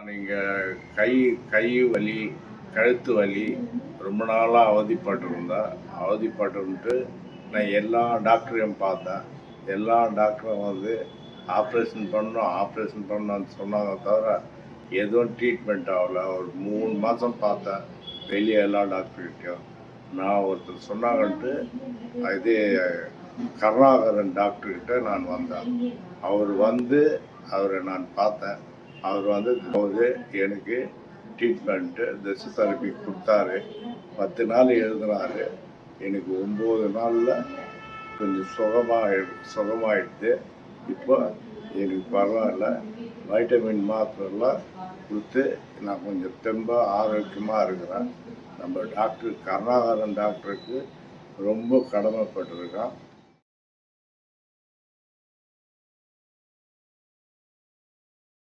நீங்கள் கை வலி, கழுத்து வலி ரொம்ப நாளாக அவதிப்பட்டிருந்துட்டு நான் எல்லா டாக்டரையும் பார்த்தேன். எல்லா டாக்டரும் ஆப்ரேஷன் பண்ணணும்னு சொன்னாங்க தவிர எதுவும் ட்ரீட்மெண்ட் ஆகலை. ஒரு 3 மாதம் பார்த்தேன் வெளியே எல்லா டாக்டர்கிட்டையும். நான் ஒருத்தர் சொன்னாங்கன்ட்டு இதே கருணாகரன் டாக்டர்கிட்ட நான் வந்தேன். அவரை நான் பார்த்தேன். அவர் எனக்கு ட்ரீட்மெண்ட்டு தெரப்பி கொடுத்தாரு. 10 நாள் எழுதினாரு. எனக்கு 9 நாளில் கொஞ்சம் சுகமாயிடுது. இப்போ எனக்கு பரவாயில்ல. வைட்டமின் மாத்திரைலாம் கொடுத்து நான் கொஞ்சம் தெம்பாக ஆரோக்கியமாக இருக்கிறேன். நம்ம டாக்டர் கருணாகரன் டாக்டருக்கு ரொம்ப கடமைப்பட்டிருக்கேன்.